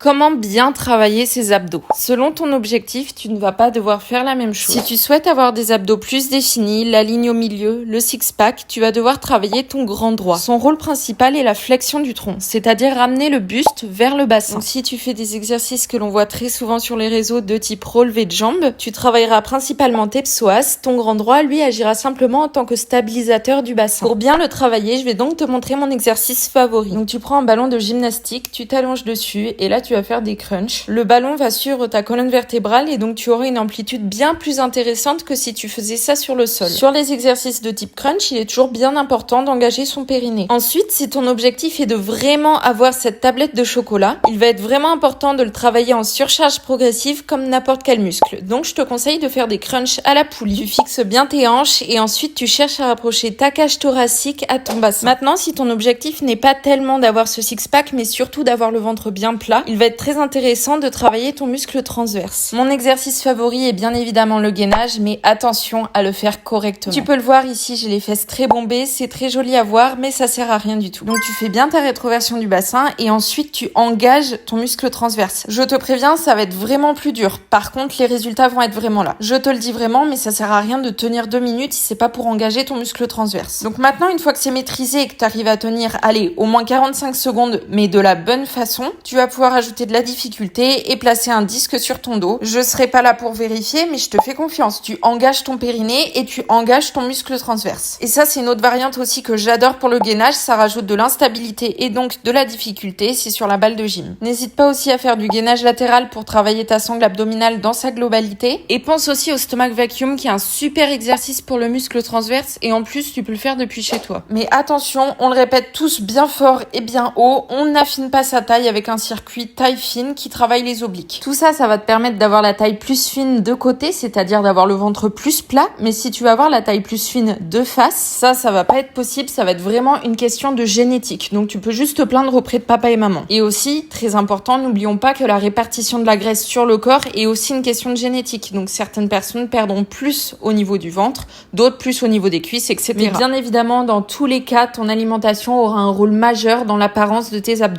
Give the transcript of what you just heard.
Comment bien travailler ses abdos? Selon ton objectif, tu ne vas pas devoir faire la même chose. Si tu souhaites avoir des abdos plus définis, la ligne au milieu, le six-pack, tu vas devoir travailler ton grand droit. Son rôle principal est la flexion du tronc, c'est-à-dire ramener le buste vers le bassin. Donc si tu fais des exercices que l'on voit très souvent sur les réseaux de type relevé de jambes, tu travailleras principalement tes psoas. Ton grand droit, lui, agira simplement en tant que stabilisateur du bassin. Pour bien le travailler, je vais donc te montrer mon exercice favori. Donc tu prends un ballon de gymnastique, tu t'allonges dessus et là tu vas faire des crunchs. Le ballon va suivre ta colonne vertébrale et donc tu auras une amplitude bien plus intéressante que si tu faisais ça sur le sol. Sur les exercices de type crunch, il est toujours bien important d'engager son périnée. Ensuite, si ton objectif est de vraiment avoir cette tablette de chocolat, il va être vraiment important de le travailler en surcharge progressive comme n'importe quel muscle. Donc je te conseille de faire des crunchs à la poulie. Tu fixes bien tes hanches et ensuite tu cherches à rapprocher ta cage thoracique à ton bassin. Maintenant, si ton objectif n'est pas tellement d'avoir ce six-pack mais surtout d'avoir le ventre bien plat, il va être très intéressant de travailler ton muscle transverse. Mon exercice favori est bien évidemment le gainage, mais attention à le faire correctement. Tu peux le voir ici, j'ai les fesses très bombées, c'est très joli à voir, mais ça sert à rien du tout. Donc tu fais bien ta rétroversion du bassin et ensuite tu engages ton muscle transverse. Je te préviens, ça va être vraiment plus dur. Par contre, les résultats vont être vraiment là. Je te le dis vraiment, mais ça sert à rien de tenir 2 minutes si c'est pas pour engager ton muscle transverse. Donc maintenant, une fois que c'est maîtrisé et que tu arrives à tenir, allez, au moins 45 secondes, mais de la bonne façon, tu vas pouvoir ajouter de la difficulté et placer un disque sur ton dos. Je serai pas là pour vérifier, mais je te fais confiance. Tu engages ton périnée et tu engages ton muscle transverse. Et ça, c'est une autre variante aussi que j'adore pour le gainage. Ça rajoute de l'instabilité et donc de la difficulté. C'est sur la balle de gym. N'hésite pas aussi à faire du gainage latéral pour travailler ta sangle abdominale dans sa globalité. Et pense aussi au stomach vacuum qui est un super exercice pour le muscle transverse et en plus, tu peux le faire depuis chez toi. Mais attention, on le répète tous bien fort et bien haut. On n'affine pas sa taille avec un circuit taille fine qui travaille les obliques. Tout ça, ça va te permettre d'avoir la taille plus fine de côté, c'est-à-dire d'avoir le ventre plus plat. Mais si tu vas avoir la taille plus fine de face, ça va pas être possible. Ça va être vraiment une question de génétique. Donc tu peux juste te plaindre auprès de papa et maman. Et aussi, très important, n'oublions pas que la répartition de la graisse sur le corps est aussi une question de génétique. Donc certaines personnes perdront plus au niveau du ventre, d'autres plus au niveau des cuisses, etc. Mais bien évidemment, dans tous les cas, ton alimentation aura un rôle majeur dans l'apparence de tes abdos.